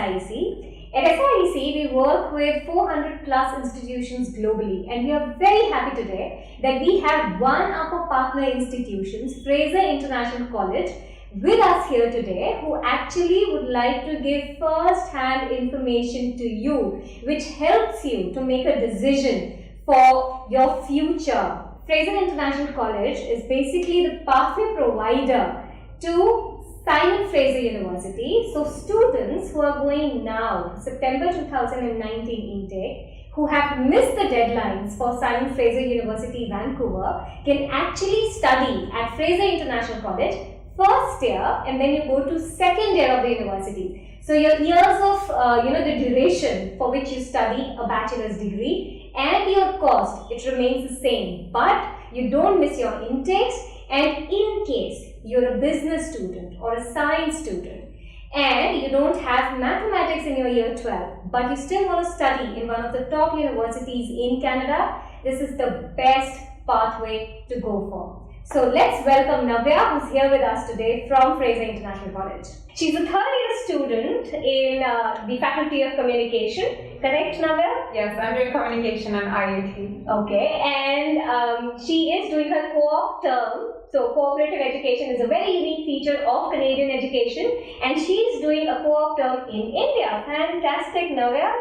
SIEC. At SIEC, we work with 400 plus institutions globally, and we are very happy today that we have one of our partner institutions, Fraser International College, with us here today, who actually would like to give first-hand information to you, which helps you to make a decision for your future. Fraser International College is basically the pathway provider to Simon Fraser University. So students who are going now, September 2019 intake, who have missed the deadlines for Simon Fraser University, Vancouver, can actually study at Fraser International College first year, and then you go to second year of the university. So your years of the duration for which you study a bachelor's degree and your cost, it remains the same, but you don't miss your intakes. And in case you're a business student or a science student and you don't have mathematics in your year 12, but you still want to study in one of the top universities in Canada, this is the best pathway to go for. So let's welcome Navya, who's here with us today from Fraser International College. She's a third-year student in the Faculty of Communication, correct, Navya? Yes, I'm doing communication and IIT. Okay, and she is doing her co-op term. So cooperative education is a very unique feature of Canadian education, and she is doing a co-op term in India. Fantastic, Navya.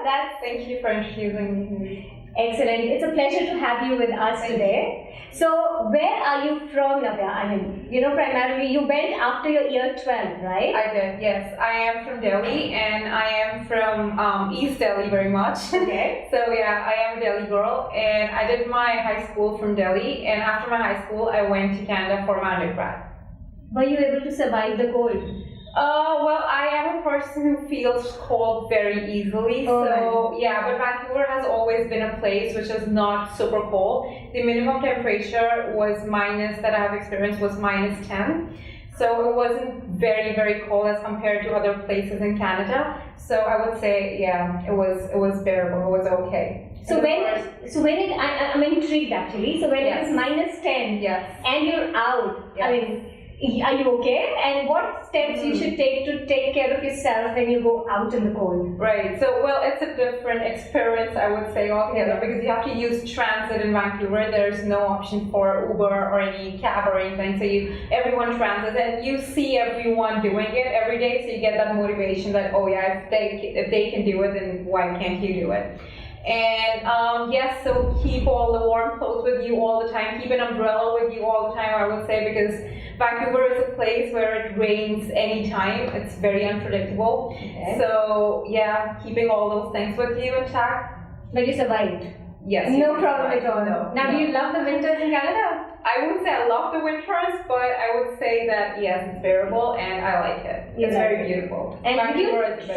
Thank you for introducing me. Excellent. It's a pleasure to have you with us today. So, where are you from, Navya? I mean, primarily you went after your year 12, right? I did, yes. I am from Delhi, and I am from East Delhi very much. Okay. So yeah, I am a Delhi girl, and I did my high school from Delhi, and after my high school, I went to Canada for my undergrad. Were you able to survive the cold? Well, I am a person who feels cold very easily, yeah, but Vancouver has always been a place which is not super cold. The minimum temperature that I have experienced was -10, so it wasn't very, very cold as compared to other places in Canada. So I would say, yeah, it was bearable, it was okay. So I'm intrigued actually. So when it is -10, yes, and you're out, yes. I mean, are you okay? And what steps you should take to take care of yourself when you go out in the cold? Right. So, well, it's a different experience, I would say, altogether, because you have to use transit in Vancouver. There's no option for Uber or any cab or anything. So everyone transits, and you see everyone doing it every day. So you get that motivation that, oh yeah, if they can do it, then why can't you do it? And yes, so keep all the warm clothes with you all the time. Keep an umbrella with you all the time, I would say, because Vancouver is a place where it rains anytime. It's very unpredictable. Okay. So yeah, keeping all those things with you intact. But you survived? Yes. No problem at all. No. Now, do you love the winters in Canada? I wouldn't say I love the winters, but I would say that yes, it's bearable and I like it. It's very beautiful. And did you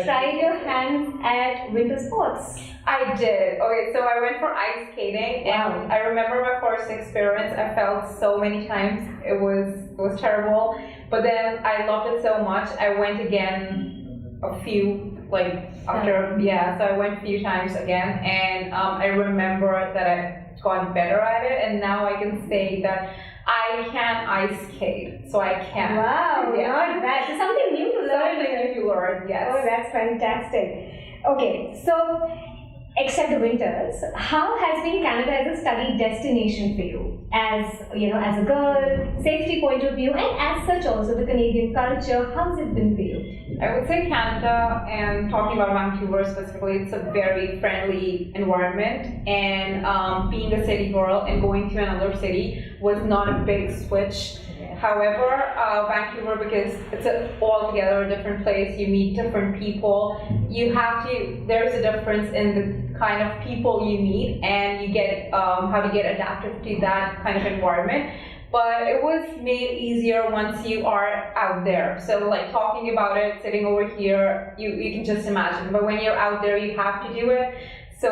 try your hands at winter sports? I did. Okay, so I went for ice skating, and I remember my first experience. I fell so many times. It was terrible, but then I loved it so much. I went again so I went a few times again, and I remember that I got better at it, and now I can say that I can ice skate, so I can. Wow, not bad. So something new to learn. Something new to learn, yes. Oh, that's fantastic. Okay, so except the winters, how has been Canada as a study destination for you? As a girl, safety point of view, and as such also the Canadian culture, how's it been for you? I would say Canada, and talking about Vancouver specifically, it's a very friendly environment, and being a city girl and going to another city was not a big switch. However, Vancouver, because it's altogether a different place, you meet different people, there's a difference in the kind of people you meet, and you get how to get adapted to that kind of environment. But it was made easier once you are out there. So like talking about it, sitting over here, you can just imagine. But when you're out there, you have to do it. So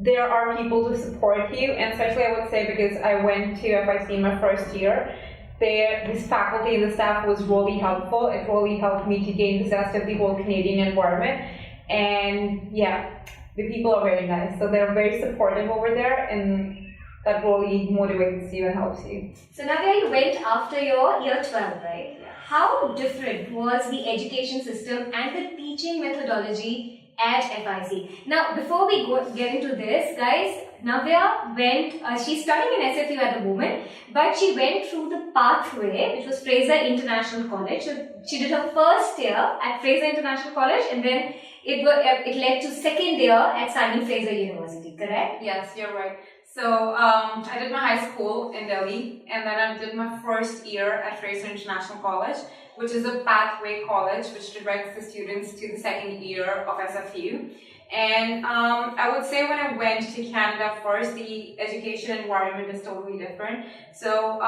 there are people to support you, and especially I would say because I went to FIC my first year, this faculty and the staff was really helpful. It really helped me to gain the zest of the whole Canadian environment. And yeah, the people are very nice. So they're very supportive over there, and that really motivates you and helps you. So Navya, you went after your year 12, right? How different was the education system and the teaching methodology at FIC? Now, before we get into this, guys, Navya went, she's studying in SFU at the moment, but she went through the pathway, which was Fraser International College. So she did her first year at Fraser International College, and then it led to second year at Simon Fraser University, correct? Yes, you're right. So I did my high school in Delhi, and then I did my first year at Fraser International College, which is a pathway college which directs the students to the second year of SFU. And I would say when I went to Canada first, the education environment is totally different. So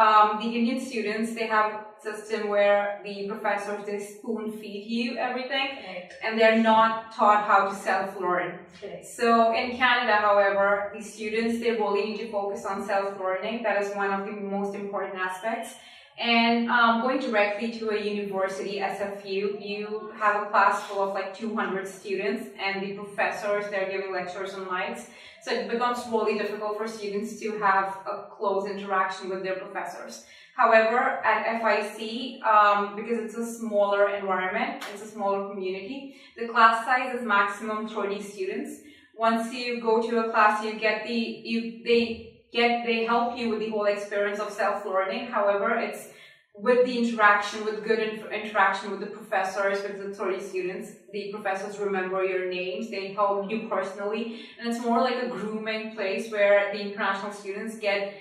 the Indian students, they have a system where the professors, they spoon feed you everything, and they're not taught how to self-learn. So in Canada, however, the students, they really need to focus on self-learning. That is one of the most important aspects. And going directly to a university, SFU, you have a class full of like 200 students, and the professors, they're giving lectures on mics. So it becomes really difficult for students to have a close interaction with their professors. However, at FIC, because it's a smaller environment, it's a smaller community, the class size is maximum 30 students. Once you go to a class, you get they help you with the whole experience of self-learning. However, it's with the interaction, with good interaction with the professors, with the 30 students. The professors remember your names, they help you personally, and it's more like a grooming place where the international students get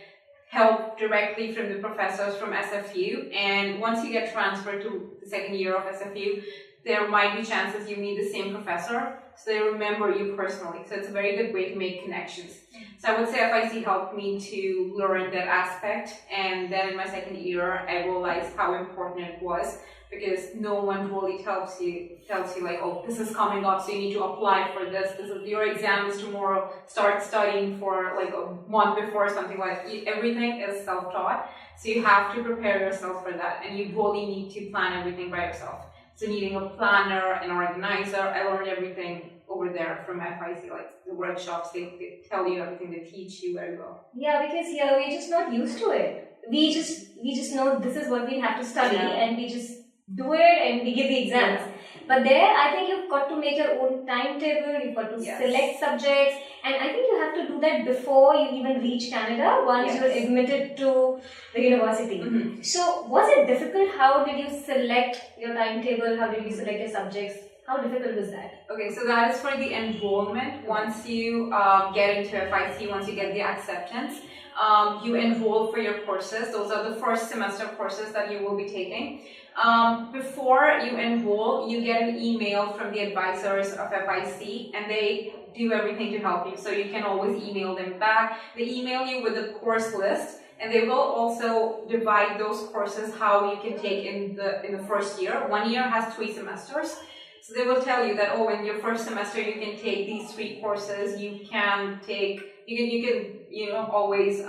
help directly from the professors from SFU. And once you get transferred to the second year of SFU, there might be chances you meet the same professor, so they remember you personally. So it's a very good way to make connections. So I would say FIC helped me to learn that aspect, and then in my second year, I realized how important it was, because no one really tells you like, oh, this is coming up, so you need to apply for this. Your exam is tomorrow. Start studying for like a month before, something like that. Everything is self-taught, so you have to prepare yourself for that, and you really need to plan everything by yourself. So needing a planner, an organizer, I learned everything over there from FIC, like the workshops, they tell you everything, they teach you very well. Yeah, because here we're just not used to it. We just know this is what we have to study, and we just do it and we give the exams. But there, I think you've got to make your own timetable, you've got to select subjects, and I think you have to do that before you even reach Canada, once you're admitted to the university. So, was it difficult? How did you select your timetable? How did you select your subjects? How difficult was that? Okay, so that is for the enrollment. Once you get into FIC, once you get the acceptance, you enroll for your courses. Those are the first semester courses that you will be taking. Before you enroll, you get an email from the advisors of FIC, and they do everything to help you. So you can always email them back. They email you with a course list, and they will also divide those courses how you can take in the first year. 1 year has 3 semesters. So they will tell you that, oh, in your first semester you can take these 3 courses. You can always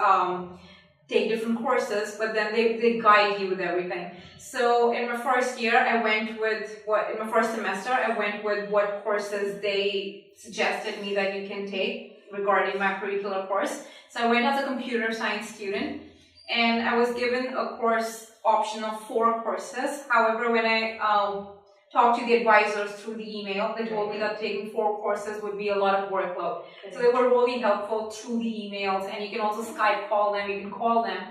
take different courses, but then they guide you with everything. So in my first year, in my first semester, I went with what courses they suggested me that you can take regarding my curricular course. So I went as a computer science student, and I was given a course option of 4 courses. However, when I talked to the advisors through the email, they told me that taking 4 courses would be a lot of workload. So they were really helpful through the emails, and you can also Skype call them, you can call them.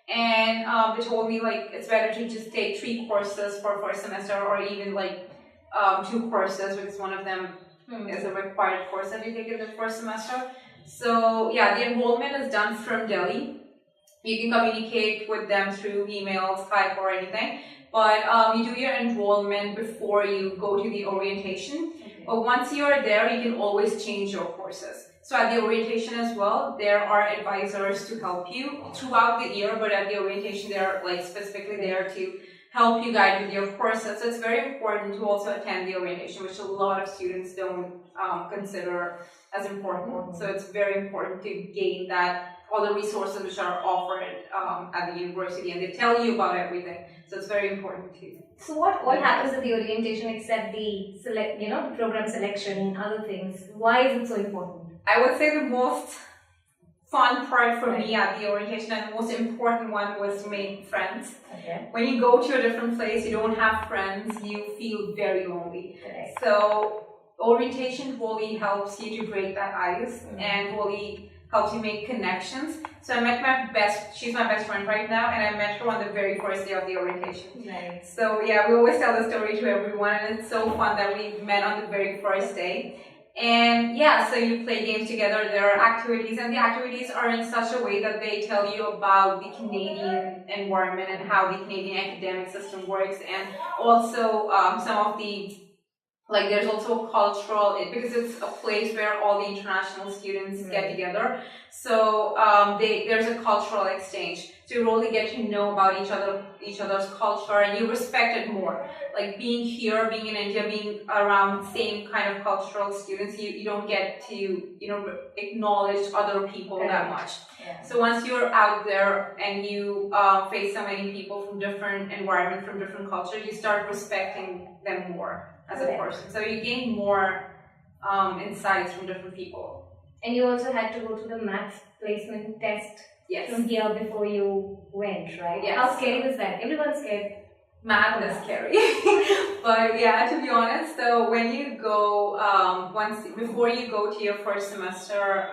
And they told me like it's better to just take 3 courses for first semester, or even like 2 courses, because one of them is a required course that you take in the first semester. So yeah, the enrollment is done from Delhi. You can communicate with them through email, Skype, or anything. But you do your enrollment before you go to the orientation. But once you are there, you can always change your courses. So at the orientation as well, there are advisors to help you throughout the year, but at the orientation, they're like specifically there to help you guide with your courses. So it's very important to also attend the orientation, which a lot of students don't consider as important. So it's very important to gain that, all the resources which are offered at the university, and they tell you about everything. So it's very important too. So what happens at the orientation except the program selection and other things? Why is it so important? I would say the most fun part for me at the orientation, and the most important one was to make friends. Okay. When you go to a different place, you don't have friends, you feel very lonely. Correct. So orientation really helps you to break that ice and really helps you make connections. So I met she's my best friend right now, and I met her on the very first day of the orientation. Right. So yeah, we always tell the story to everyone, and it's so fun that we met on the very first day. And yeah, so you play games together, there are activities, and the activities are in such a way that they tell you about the Canadian environment and how the Canadian academic system works, and also some of the, like, there's also a cultural, because it's a place where all the international students get together. So there's a cultural exchange. So you really get to know about each other's culture, and you respect it more. Like being here, being in India, being around same kind of cultural students, you don't get to acknowledge other people that much. Yeah. So once you're out there and you face so many people from different environments, from different cultures, you start respecting them more as a person. So you gain more insights from different people. And you also had to go through the math placement test from here before you went, right? Yes. How scary was that? Everyone's scared. Math is scary. But yeah, to be honest, so when you go, before you go to your first semester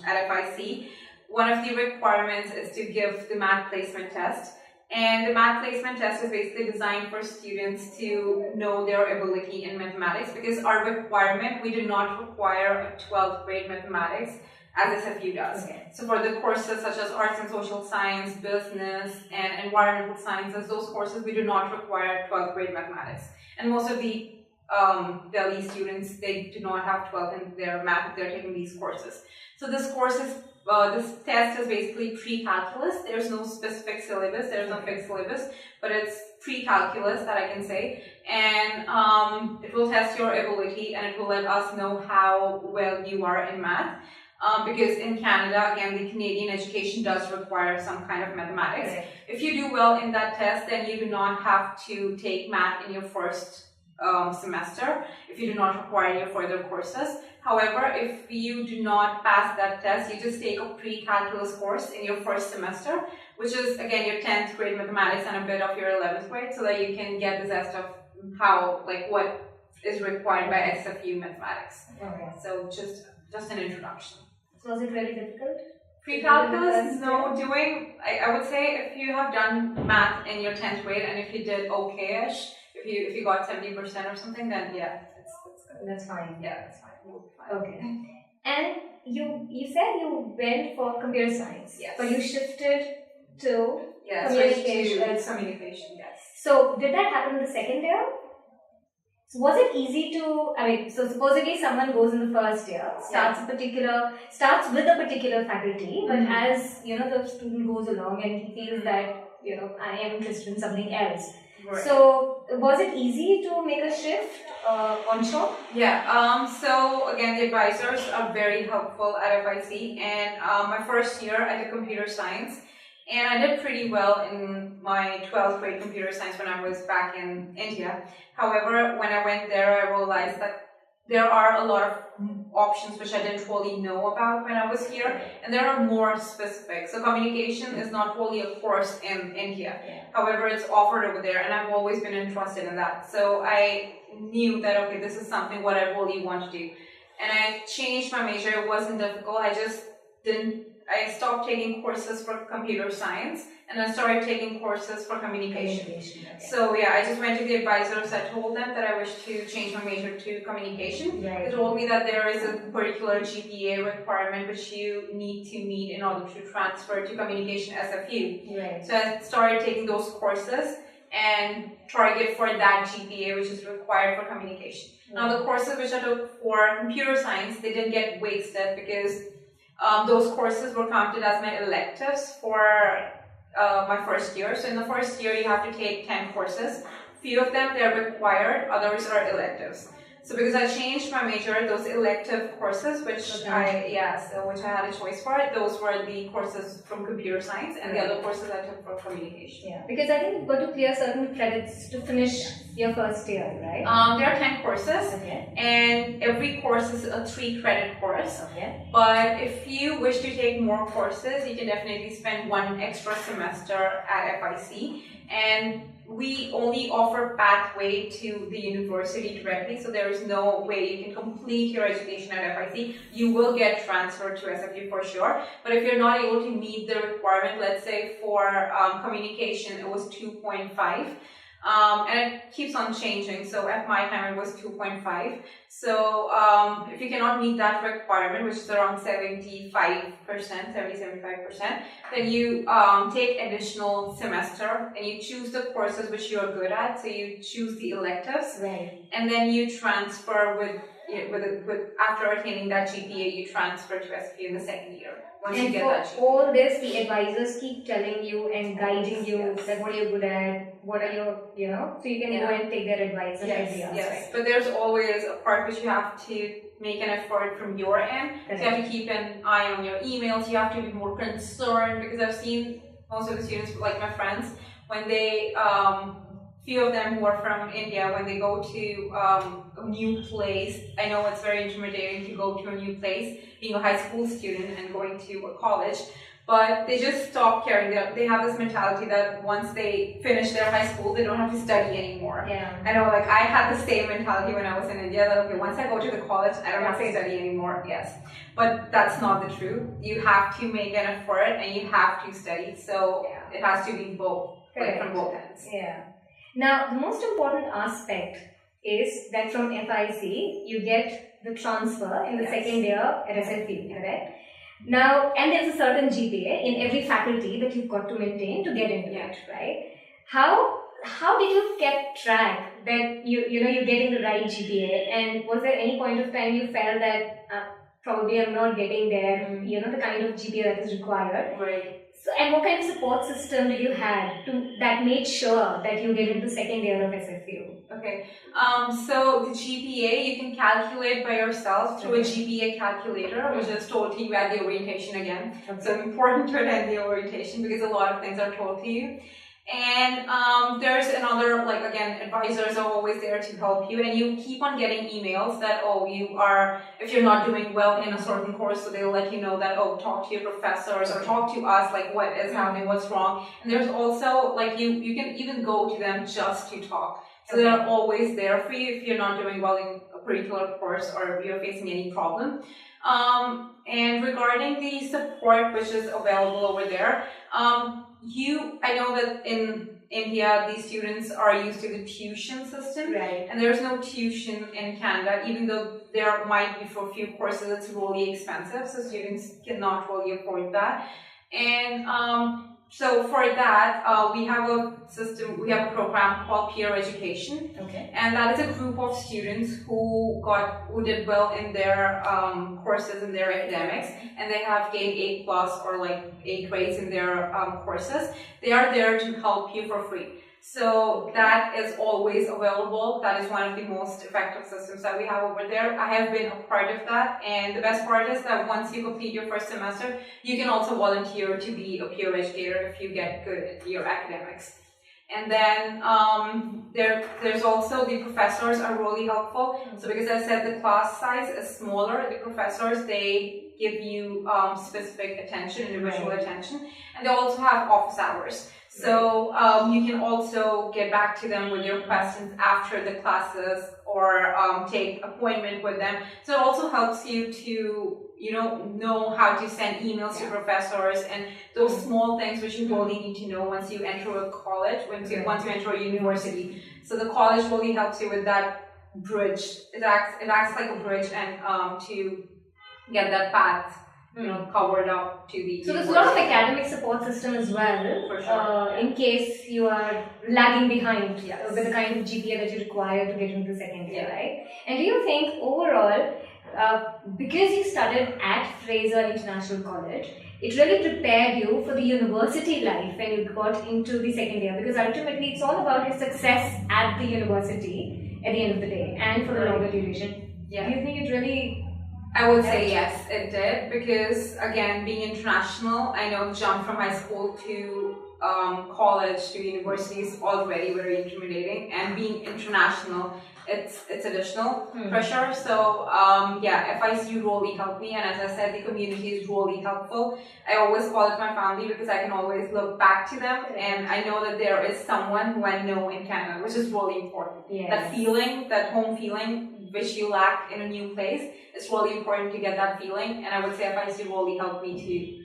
at FIC, one of the requirements is to give the math placement test. And the math placement test is basically designed for students to know their ability in mathematics, because our requirement, we do not require a 12th grade mathematics as SFU does. Okay. So for the courses such as arts and social science, business, and environmental sciences, those courses, we do not require 12th grade mathematics. And most of the Delhi students, they do not have 12th in their math if they're taking these courses. So this test is basically pre-calculus. There's no specific syllabus, there's no fixed syllabus, but it's pre-calculus that I can say. And it will test your ability, and it will let us know how well you are in math. Because in Canada, again, the Canadian education does require some kind of mathematics. Right. If you do well in that test, then you do not have to take math in your first semester, if you do not require your further courses. However, if you do not pass that test, you just take a pre-calculus course in your first semester, which is, again, your 10th grade mathematics and a bit of your 11th grade, so that you can get the zest of what is required by SFU mathematics. Okay. So just an introduction. So was it very difficult? Pre-calculus, no. I would say if you have done math in your 10th grade, and if you did okay-ish, if you got 70% or something, then yeah, it's good. That's fine. Yeah, that's fine. Okay. And you said you went for computer science. Yes. But you shifted to communication. Yes. So did that happen in the second year? So was it easy to, so supposedly someone goes in the first year, starts with a particular faculty, but as, the student goes along and he feels that, I am interested in something else. Right. So was it easy to make a shift onshore? Yeah, so again, the advisors are very helpful at FIC, and my first year I did computer science. And I did pretty well in my 12th grade computer science when I was back in India. However, when I went there, I realized that there are a lot of options which I didn't really know about when I was here, and there are more specific. So communication is not really a course in India. Yeah. However, it's offered over there, and I've always been interested in that. So I knew that, okay, this is something what I really want to do. And I changed my major. It wasn't difficult. I stopped taking courses for computer science, and I started taking courses for communication. Okay. So yeah, I just went to the advisors. I told them that I wish to change my major to communication. Right. They told me that there is a particular GPA requirement which you need to meet in order to transfer to communication SFU. Right. So I started taking those courses and target for that GPA which is required for communication. Right. Now the courses which I took for computer science, they didn't get wasted because those courses were counted as my electives for my first year. So in the first year, you have to take 10 courses. Few of them, they're required, others are electives. So because I changed my major, those elective courses, which which I had a choice for, those were the courses from computer science, and the other courses I took for communication. Yeah, because I think you've got to clear certain credits to finish your first year, right? There are 10 courses, and every course is a 3-credit course. Okay. But if you wish to take more courses, you can definitely spend 1 extra semester at FIC, and we only offer pathway to the university directly, so there is no way you can complete your education at FIC. You will get transferred to SFU for sure, but if you're not able to meet the requirement, let's say for communication it was 2.5, and it keeps on changing, so at my time it was 2.5. So if you cannot meet that requirement, which is around 70-75%, then you take additional semester and you choose the courses which you are good at. So you choose the electives, and then you transfer with after attaining that GPA, you transfer to SFU in the second year. Once you get that GPA. All this, the advisors keep telling you and guiding you that what you're good at, what are your, so you can go and take their advice and ideas. Yes, but there's always a part which you have to make an effort from your end. So you have to keep an eye on your emails, you have to be more concerned, because I've seen most of the students, like my friends, when they, few of them who are from India, when they go to a new place, I know it's very intimidating to go to a new place, being a high school student and going to a college, but they just stop caring. They have this mentality that once they finish their high school, they don't have to study anymore. I know, like, I had the same mentality when I was in India, that okay, once I go to the college, I don't have to study anymore. But that's not the truth. You have to make an effort and you have to study, so it has to be both, like from both ends. Now, the most important aspect is that from FIC, you get the transfer in the second year at SFU, correct? Now, and there's a certain GPA in every faculty that you've got to maintain to get into it, right? How did you keep track that you're getting the right GPA, and was there any point of time you felt that probably I'm not getting there, the kind of GPA that is required? So, and what kind of support system did you have that made sure that you get into second year of SFU? So the GPA you can calculate by yourself through a GPA calculator, which is told to you at the orientation again. So important to attend the orientation because a lot of things are told to you. And there's another, like, again, advisors are always there to help you, and you keep on getting emails that, if you're not doing well in a certain course, so they'll let you know that, talk to your professors or talk to us, like, what is happening, what's wrong. And there's also, like, you can even go to them just to talk. So they're always there for you if you're not doing well in a particular course or if you're facing any problem. And regarding the support which is available over there, I know that in India, these students are used to the tuition system, and there's no tuition in Canada, even though there might be for a few courses, it's really expensive, so students cannot really afford that. And so for that, we have a program called Peer Education, and that is a group of students who did well in their courses and their academics, and they have gained A+ or like A grades in their courses. They are there to help you for free. So that is always available. That is one of the most effective systems that we have over there. I have been a part of that, and the best part is that once you complete your first semester, you can also volunteer to be a peer educator if you get good at your academics. And then there's also the professors are really helpful. So because I said the class size is smaller, the professors, they give you specific attention, individual attention, and they also have office hours. So you can also get back to them with your questions after the classes or take appointment with them. So it also helps you to know how to send emails to professors and those small things which you really need to know once you enter a college, once you enter a university. So the college really helps you with that bridge. It acts like a bridge and to get that path covered up to the So there's a lot of academic support system as well, for sure, in case you are lagging behind with the kind of GPA that you require to get into the second year, right? And do you think overall, because you studied at Fraser International College, it really prepared you for the university life when you got into the second year? Because ultimately it's all about your success at the university at the end of the day and for the longer duration. Yeah. Do you think it really... I would say yes, it did, because again, being international, I know the jump from high school to college to university is already very intimidating, and being international, it's additional pressure. So yeah, FIC really helped me, and as I said, the community is really helpful. I always call it my family because I can always look back to them, and I know that there is someone who I know in Canada, which is really important. Yes. That feeling, that home feeling, which you lack in a new place, it's really important to get that feeling. And I would say FIC really helped me to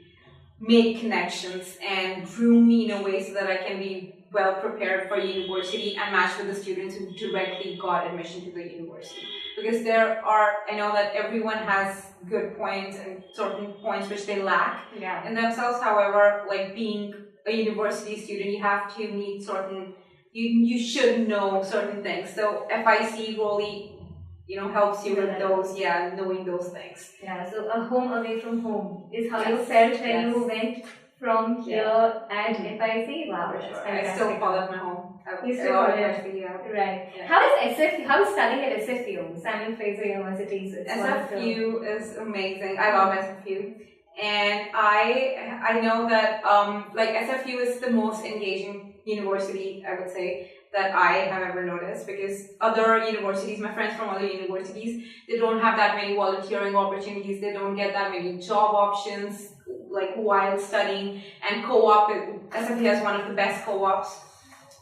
make connections and groom me in a way so that I can be well prepared for university and match with the students who directly got admission to the university. Because I know that everyone has good points and certain points which they lack in themselves. However, like being a university student, you have to meet certain, you should know certain things. So FIC really helps you with those, knowing those things. Yeah, so a home away from home is how you felt when you went from here at FIC. Wow, that's fantastic. I still call it my home. You still call it? Right. Yeah. How is studying at SFU, Samuel Fraser University? SFU is amazing. I love SFU. And I know that SFU is the most engaging university, I would say, that I have ever noticed, because other universities, my friends from other universities, they don't have that many volunteering opportunities, they don't get that many job options while studying, and co-op, SFU has one of the best co-ops.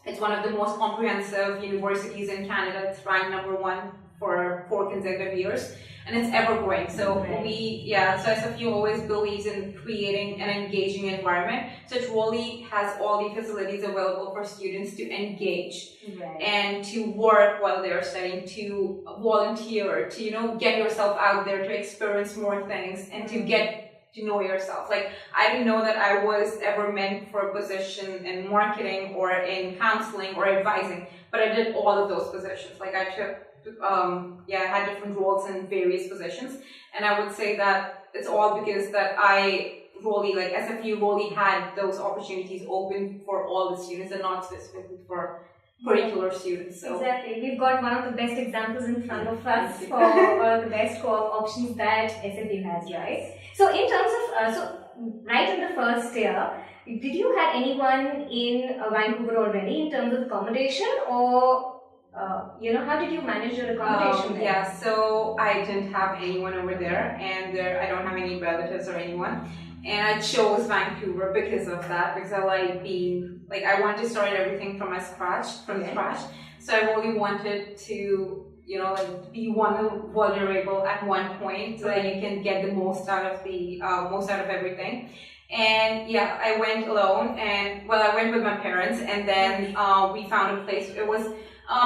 It's one of the most comprehensive universities in Canada. It's ranked #1 for 4 consecutive years, and it's ever growing. So so SFU always believes in creating an engaging environment. So it really has all the facilities available for students to engage and to work while they're studying, to volunteer, to get yourself out there, to experience more things, and to get to know yourself. I didn't know that I was ever meant for a position in marketing or in counseling or advising, but I did all of those positions. I took I had different roles in various positions, and I would say that it's all because that I really, SFU really had those opportunities open for all the students and not specifically for particular students. So. Exactly. We've got one of the best examples in front of us for one of the best co-op options that SFU has, right? So in terms of, right in the first year, did you have anyone in Vancouver already in terms of accommodation, or how did you manage your accommodation there? Yeah, so I didn't have anyone over there, and I don't have any relatives or anyone. And I chose Vancouver because of that, because I like being, I wanted to start everything from scratch. So I really wanted to, be vulnerable at one point, so that you can get the most out of everything. And yeah, I went alone, and I went with my parents, and then we found a place. It was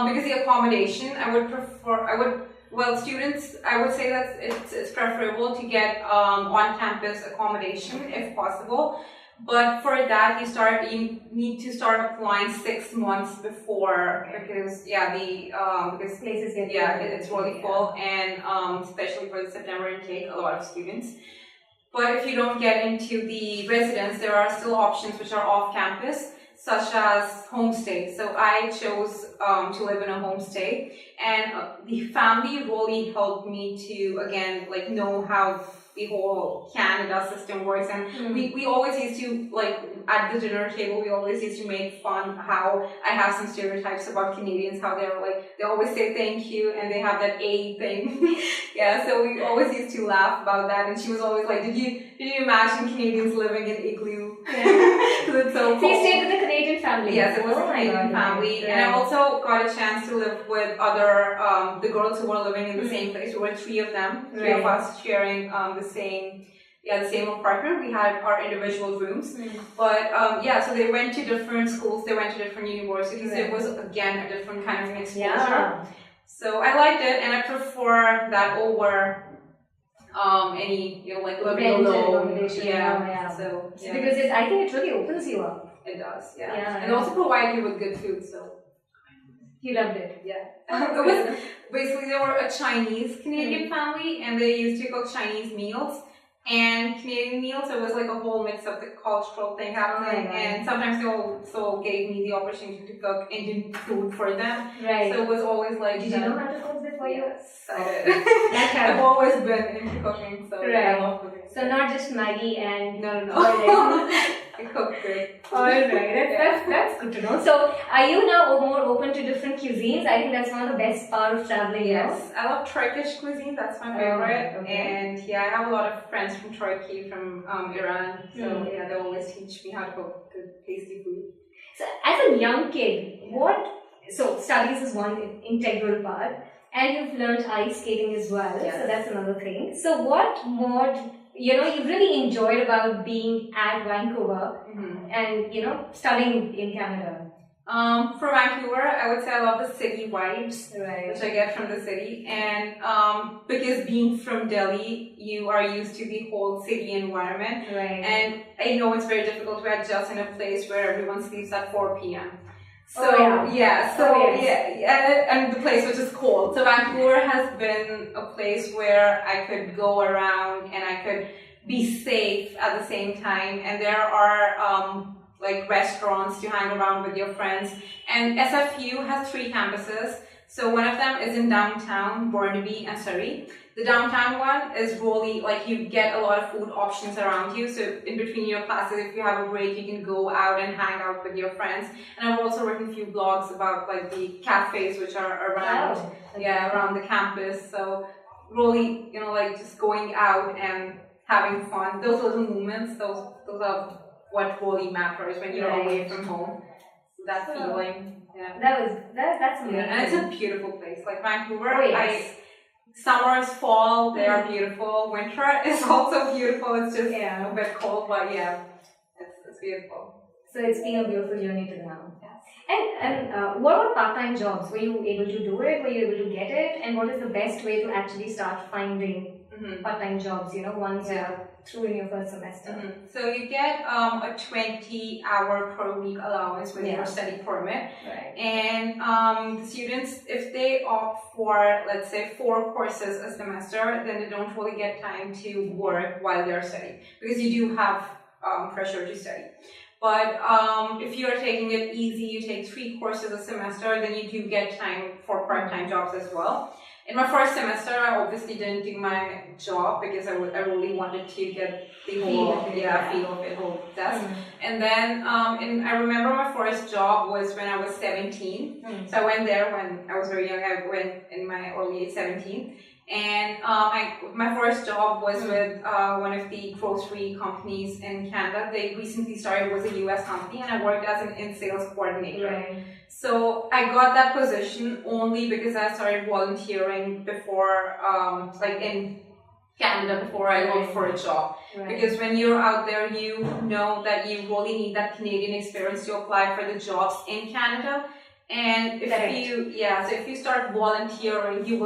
because the accommodation, students, I would say that it's preferable to get on-campus accommodation if possible. But for that, you need to start applying 6 months before, because because places get it's really full, and especially for the September intake, a lot of students. But if you don't get into the residence, there are still options which are off-campus, such as homestay. So I chose to live in a homestay, and the family really helped me to, again, know how the whole Canada system works. And we always used to, at the dinner table, we always used to make fun how I have some stereotypes about Canadians, how they're they always say thank you, and they have that A thing. So we always used to laugh about that, and she was always like, did you imagine Canadians living in igloo? Because it's so cold. So you stayed with a Canadian family? Yes, it was a Canadian family. And I also got a chance to live with other, the girls who were living in the same place. There were 3 of them, 3 of us sharing the same apartment. We had our individual rooms. But so they went to different schools, they went to different universities. It was, again, a different kind of an exposure. So I liked it, and I prefer that over any, living alone. So, because I think it really opens you up. It does, and also provide you with good food, so. You loved it? It was, basically, they were a Chinese Canadian family, and they used to cook Chinese meals, and Canadian meals. So it was like a whole mix of the cultural thing happening, and sometimes they also gave me the opportunity to cook Indian food for them. Right. So it was always like, did you know how to cook before you? Yes, I did. I've always been into cooking, so I love cooking. So not just Maggie and no. I cook good. Alright, that's good to know. So are you now more open to different cuisines? I think that's one of the best part of traveling. Yes, I love Turkish cuisine. That's my favorite. And I have a lot of friends from Turkey, from Iran. So they always teach me how to cook good, tasty food. So as a young kid, so studies is one integral part, and you've learned ice skating as well. So that's another thing. So what more you really enjoyed about being at Vancouver and studying in Canada? For Vancouver, I would say I love the city vibes, which I get from the city, and because being from Delhi, you are used to the whole city environment, and I know it's very difficult to adjust in a place where everyone sleeps at 4 p.m. And the place which is cold. So Vancouver has been a place where I could go around and I could be safe at the same time, and there are like restaurants to hang around with your friends. And SFU has 3 campuses. So one of them is in downtown Burnaby and Surrey. The downtown one is really like you get a lot of food options around you. So in between your classes, if you have a break, you can go out and hang out with your friends. And I've also written a few blogs about like the cafes which are around, around the campus. So really, like just going out and having fun. Those little moments, those are what really matters when you're away from home. That feeling. That's amazing. And it's a beautiful place. Like Vancouver, summers, fall, they are beautiful. Winter is also beautiful. It's just a bit cold, but it's beautiful. So it's been a beautiful journey to now. Yes. And what about part-time jobs? Were you able to do it? Were you able to get it? And what is the best way to actually start finding part-time jobs, once you're through in your first semester? So you get a 20-hour per week allowance with your study permit. And the students, if they opt for, let's say, 4 courses a semester, then they don't really get time to work while they're studying, because you do have pressure to study. But if you are taking it easy, you take 3 courses a semester, then you do get time for part-time jobs as well. In my first semester, I obviously didn't do my job because I really wanted to get the whole feel of it, whole test. And then I remember my first job was when I was 17. So I went there when I was very young. I went in my early age, 17. And my first job was with one of the grocery companies in Canada. They recently started, was a US company, and I worked as an in-sales coordinator. So I got that position only because I started volunteering before, like in Canada, before I looked for a job. Because when you're out there, you know that you really need that Canadian experience to apply for the jobs in Canada. And if you start volunteering, you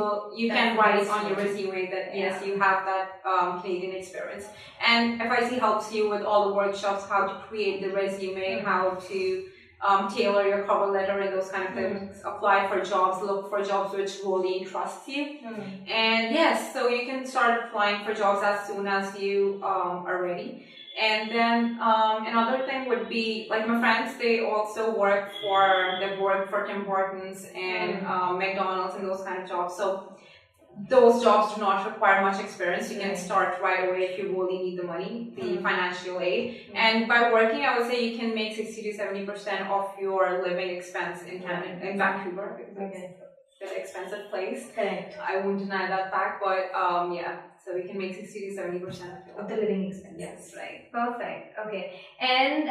can write on your resume that yes, you have that Canadian experience. And FIC helps you with all the workshops, how to create the resume, how to tailor your cover letter and those kind of things. Apply for jobs, look for jobs which really interest you. And yes, so you can start applying for jobs as soon as you are ready. And then another thing would be, like my friends, they also work for Tim Hortons and McDonald's and those kind of jobs. So those jobs do not require much experience. You can start right away if you really need the money, the financial aid. And by working, I would say you can make 60 to 70% of your living expense in Canada, in Vancouver, because it's an expensive place. I won't deny that fact, but so we can make 60 to 70% of the living expenses. Yes, right. Perfect. Okay. And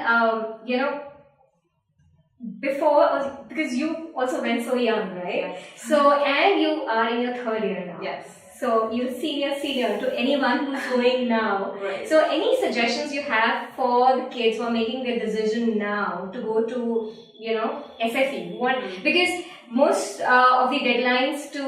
before, because you also went so young, right? So, and you are in your 3rd year now. Yes. So you're senior to anyone who's going now. So any suggestions you have for the kids who are making their decision now to go to, SFE? Because Most of the deadlines to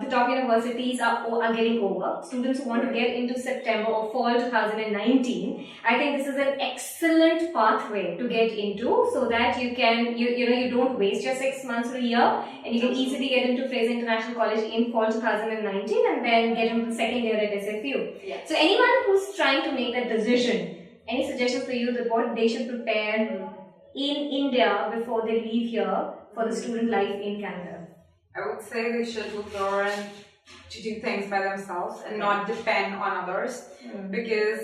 the top universities are getting over. Students who want to get into September or fall 2019, I think this is an excellent pathway to get into, so that you can, you don't waste your 6 months or a year, and you can easily get into Fraser International College in fall 2019 and then get into the second year at SFU. Yeah. So anyone who's trying to make that decision, any suggestions for you that what they should prepare in India before they leave here for the student life in Canada? I would say they should learn to do things by themselves and not depend on others, because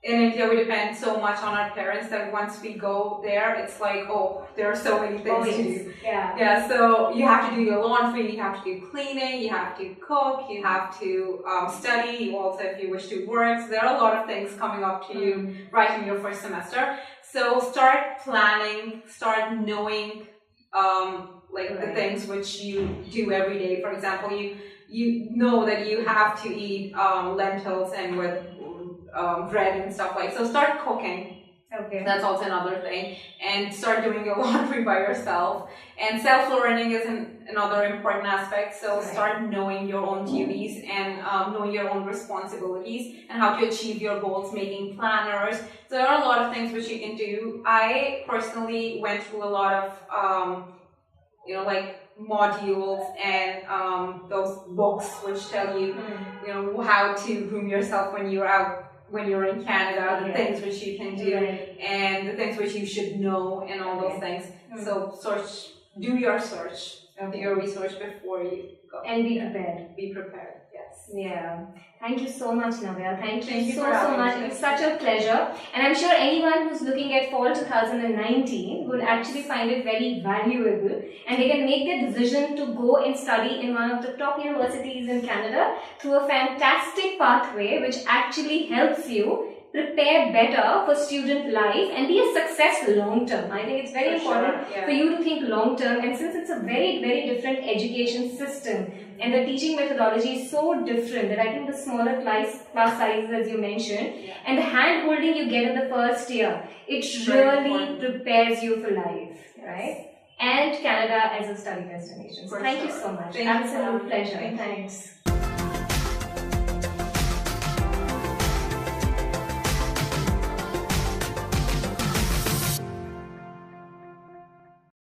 in India we depend so much on our parents that once we go there, it's like, oh, there are so many things to do. Yeah, so you have to do your laundry, you have to do cleaning, you have to cook, you have to study, you also, if you wish to work. So there are a lot of things coming up to you right in your first semester. So start planning, start knowing the things which you do every day. For example, you know that you have to eat lentils and with bread and stuff like. So start cooking. Okay. That's also another thing. And start doing your laundry by yourself. And self-learning is another important aspect. So start knowing your own duties and knowing your own responsibilities and how to achieve your goals, making planners. So there are a lot of things which you can do. I personally went through a lot of modules and those books which tell you, how to groom yourself when you're in Canada, the things which you can do, and the things which you should know, and all those things. So do your research before you go. And be prepared. Be prepared, yes. Yeah. Thank you so much, Navya. Thank you so for much. me. It's such a pleasure. And I'm sure anyone who's looking at fall 2019 will actually find it very valuable, and they can make their decision to go and study in one of the top universities in Canada through a fantastic pathway which actually helps you prepare better for student life and be a success long term. I think it's very important for you to think long term, and since it's a very, very different education system and the teaching methodology is so different, that I think the smaller class sizes, as you mentioned, and the hand holding you get in the first year, it really prepares you for life, right? And Canada as a study destination. So thank you so much. Absolute pleasure. Thanks.